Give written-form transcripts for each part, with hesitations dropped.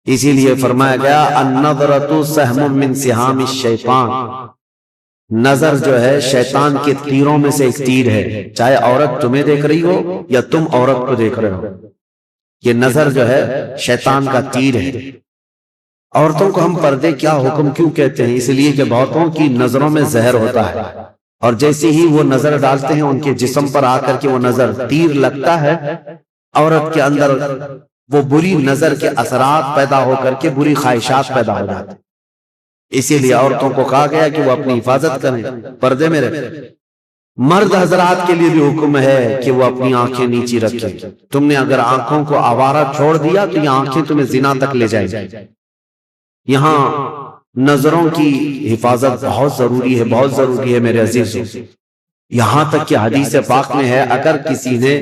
اسی لیے فرمایا گیا النظرۃ سہم من سہام الشیطان، نظر جو ہے شیطان کے تیروں میں سے ایک تیر ہے، چاہے عورت تمہیں دیکھ رہی ہو یا تم عورت کو دیکھ رہے ہو، یہ نظر جو ہے شیطان کا تیر ہے۔ عورتوں کو ہم پردے کیا حکم کیوں کہتے ہیں؟ اس لیے کہ بہتوں کی نظروں میں زہر ہوتا ہے، اور جیسے ہی وہ نظر ڈالتے ہیں ان کے جسم پر آ کر کے وہ نظر تیر لگتا ہے، عورت کے اندر وہ بری نظر کے اثرات پیدا ہو کر کے بری خواہشات پیدا ہو جاتے ہیں۔ اسی لیے عورتوں کو کہا گیا کہ وہ اپنی حفاظت کریں، پردے میں رہیں۔ مرد حضرات کے لیے بھی حکم ہے کہ وہ اپنی آنکھیں نیچی رکھیں۔ تم نے اگر آنکھوں کو آوارہ چھوڑ دیا تو یہ آنکھیں تمہیں زنا تک لے جائیں گی۔ یہاں نظروں کی حفاظت بہت ضروری ہے، بہت ضروری ہے میرے عزیزوں۔ یہاں تک کہ حدیث پاک میں ہے اگر کسی نے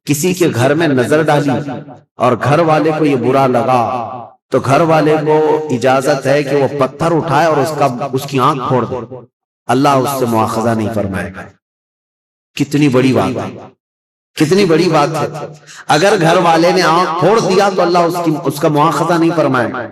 کسی کے گھر میں نظر ڈالی اور گھر والے کو یہ برا لگا تو گھر والے کو اجازت ہے کہ وہ پتھر اٹھائے اور اس کی آنکھ پھوڑ دے، اللہ اس سے مواخذہ نہیں فرمائے گا۔ کتنی بڑی بات ہے، کتنی بڑی بات ہے۔ اگر گھر والے نے آنکھ پھوڑ دیا تو اللہ اس کا مواخذہ نہیں فرمائے گا۔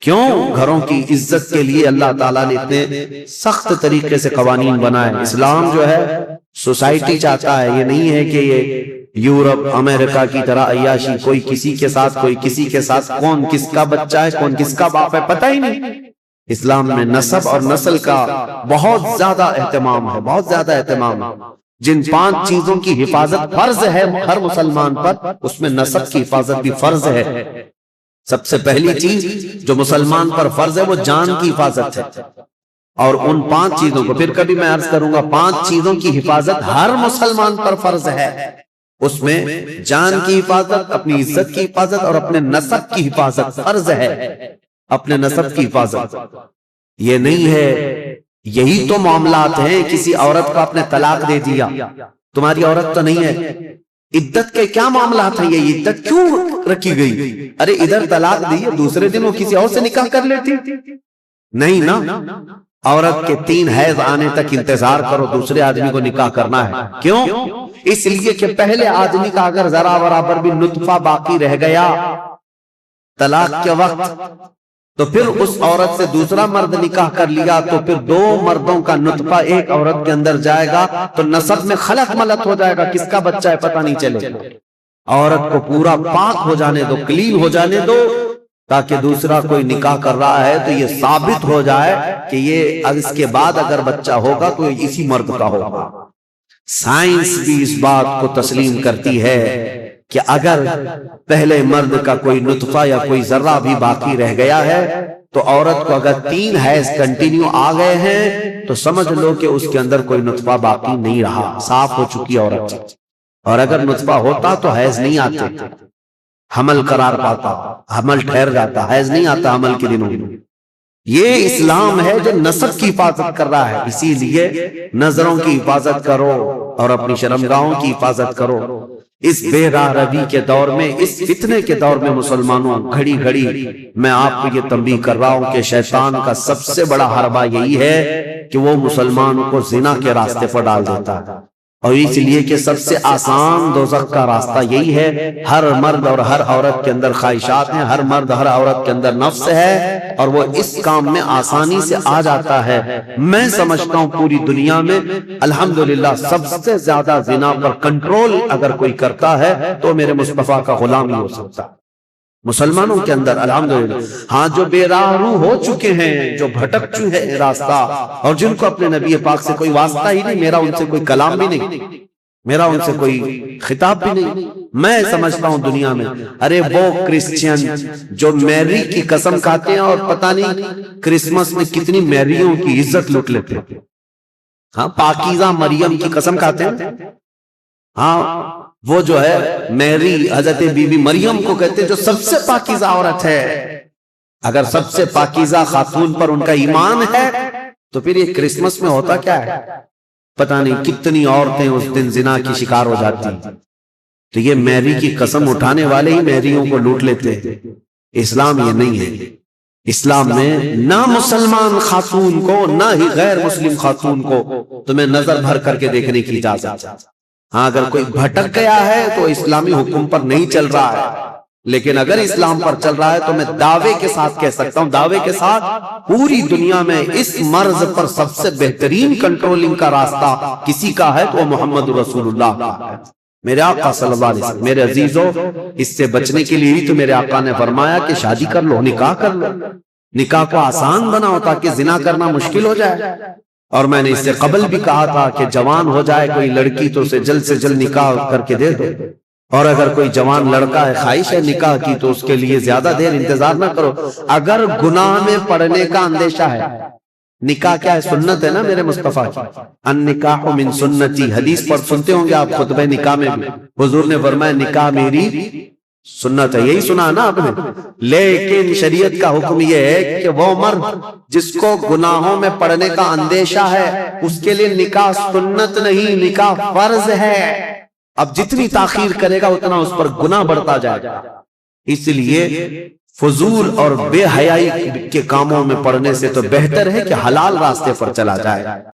کیوں؟ گھروں کی عزت کے لیے اللہ تعالیٰ نے اتنے سخت طریقے سے قوانین بنائے۔ اسلام جو ہے سوسائٹی چاہتا ہے، یہ نہیں ہے کہ یہ یورپ امریکہ کی طرح عیاشی، کوئی کسی کے ساتھ کوئی کسی کے ساتھ، کون کس کا بچہ ہے کون کس کا باپ ہے پتہ ہی نہیں۔ اسلام میں نسب اور نسل کا بہت زیادہ اہتمام ہے، بہت زیادہ اہتمام ہے۔ جن 5 چیزوں کی حفاظت فرض ہے ہر مسلمان پر، اس میں نسب کی حفاظت بھی فرض ہے۔ سب سے پہلی چیز جو مسلمان پر فرض ہے وہ جان کی حفاظت ہے، اور ان 5 چیزوں کو پھر کبھی میں عرض کروں گا، 5 چیزوں کی حفاظت ہر مسلمان پر فرض ہے۔ اس میں جان کی حفاظت، اپنی عزت کی حفاظت اور اپنے نسب کی حفاظت فرض ہے۔ اپنے نسب کی حفاظت یہ نہیں ہے، یہی تو معاملات ہیں۔ کسی عورت کو آپ نے طلاق دے دیا، تمہاری عورت تو نہیں ہے، عدت کے کیا معاملات ہیں؟ یہ عدت کیوں رکھی گئی؟ ارے ادھر طلاق دی، دوسرے دن وہ کسی اور سے نکاح کر لیتی؟ نہیں نا، عورت کے 3 حیض آنے تک انتظار کرو، دوسرے آدمی کو نکاح کرنا ہے۔ کیوں؟ اس لیے کہ پہلے آدمی کا اگر ذرا برابر بھی نطفہ باقی رہ گیا طلاق کے وقت، تو پھر اس عورت سے دوسرا مرد نکاح کر لیا تو پھر 2 مردوں کا نطفہ ایک عورت کے اندر جائے گا تو نسب میں خلط ملط ہو جائے گا، کس کا بچہ ہے پتہ نہیں چلے گا۔ عورت کو پورا پاک ہو جانے دو، کلین ہو جانے دو، تاکہ دوسرا کوئی نکاح کر رہا ہے تو یہ ثابت ہو جائے کہ یہ اس کے بعد اگر بچہ ہوگا تو اسی مرد کا ہوگا۔ سائنس بھی اس بات کو تسلیم کرتی ہے کہ اگر پہلے مرد کا کوئی نطفہ یا کوئی ذرہ بھی باقی رہ گیا ہے تو عورت کو اگر 3 حیض کنٹینیو آ گئے ہیں تو سمجھ لو کہ اس کے اندر کوئی نطفہ باقی نہیں رہا، صاف ہو چکی عورت۔ اور اگر نطفہ ہوتا تو حیض نہیں آتے، حمل قرار پاتا، حمل ٹھہر جاتا، حیض نہیں آتا حمل کے دنوں میں۔ یہ اسلام ہے جو نسب کی حفاظت کر رہا ہے۔ اسی لیے نظروں کی حفاظت کرو اور اپنی شرمگاہوں کی حفاظت کرو۔ اس بے راہ روی کے دور میں، اس فتنے کے دور میں مسلمانوں، گھڑی گھڑی میں آپ کو یہ تنبیہ کر رہا ہوں کہ شیطان کا سب سے بڑا حربہ یہی ہے کہ وہ مسلمان کو زنا کے راستے پر ڈال دیتا ہے، اور اس لیے کہ سب سے آسان دوزخ کا راستہ یہی ہے۔ ہر مرد اور ہر عورت کے اندر خواہشات ہیں، ہر مرد ہر عورت کے اندر نفس ہے، اور وہ اس کام میں آسانی سے آ جاتا ہے۔ میں سمجھتا ہوں پوری دنیا میں الحمدللہ سب سے زیادہ زنا پر کنٹرول اگر کوئی کرتا ہے تو میرے مصطفیٰ کا غلام ہی ہو سکتا ہے مسلمانوں کے اندر، الحمدللہ۔ ہاں، جو بے راہ رو ہو چکے ہیں، جو بھٹک چکے ہیں راستہ، اور جن کو اپنے نبی پاک سے کوئی واسطہ ہی نہیں، میرا ان سے کوئی کلام بھی نہیں، میرا ان سے کوئی خطاب بھی نہیں، میں سمجھتا ہوں دنیا میں، ارے وہ کرسچین جو میری کی قسم کھاتے ہیں اور پتہ نہیں کرسمس میں کتنی میریوں کی عزت لوٹ لیتے ہیں۔ ہاں، پاکیزہ مریم کی قسم کھاتے ہیں۔ ہاں، وہ جو ہے میری حضرت بی بی مریم کو کہتے ہیں جو سب سے پاکیزہ عورت ہے۔ اگر سب سے پاکیزہ خاتون پر ان کا ایمان ہے تو پھر یہ کرسمس میں ہوتا کیا ہے؟ پتہ نہیں کتنی عورتیں اس دن زنا کی شکار ہو جاتی ہیں۔ تو یہ میری کی قسم اٹھانے والے ہی میریوں کو لوٹ لیتے ہیں۔ اسلام یہ نہیں ہے۔ اسلام میں نہ مسلمان خاتون کو نہ ہی غیر مسلم خاتون کو تمہیں نظر بھر کر کے دیکھنے کی اجازت ہے۔ ہاں، اگر کوئی بھٹک گیا ہے تو اسلامی حکم پر نہیں چل رہا ہے، لیکن اگر اسلام پر چل رہا ہے تو میں دعوے کے ساتھ کہہ سکتا ہوں، دعوے کے ساتھ، پوری دنیا میں اس مرض پر سب سے بہترین کنٹرولنگ کا راستہ کسی کا ہے تو وہ محمد رسول اللہ کا ہے، میرے آقا صلی اللہ علیہ وسلم۔ میرے عزیزو، اس سے بچنے کے لیے ہی تو میرے آقا نے فرمایا کہ شادی کر لو، نکاح کر لو، نکاح کو آسان بناؤ تاکہ زنا کرنا مشکل ہو جائے۔ اور میں نے اس سے قبل بھی کہا تھا کہ جوان ہو جائے کوئی لڑکی تو اسے جلد سے جلد نکاح کر کے دے دو، اور اگر کوئی جوان لڑکا ہے خواہش ہے نکاح کی تو اس کے لیے زیادہ دیر انتظار نہ کرو۔ اگر گناہ میں پڑنے کا اندیشہ ہے، نکاح کیا ہے؟ سنت ہے نا میرے مصطفیٰ کی، النکاح من سنتی، حدیث پر سنتے ہوں گے آپ خطبہ نکاح میں بھی، حضور نے فرمایا نکاح میری سنت ہے، یہی سنا نا آپ نے۔ لیکن شریعت کا حکم یہ ہے کہ وہ مرد جس کو گناہوں میں پڑنے کا اندیشہ ہے اس کے لیے نکاح سنت نہیں، نکاح فرض ہے۔ اب جتنی تاخیر کرے گا اتنا اس پر گناہ بڑھتا جائے گا، اس لیے فضول اور بے حیائی کے کاموں میں پڑنے سے تو بہتر ہے کہ حلال راستے پر چلا جائے۔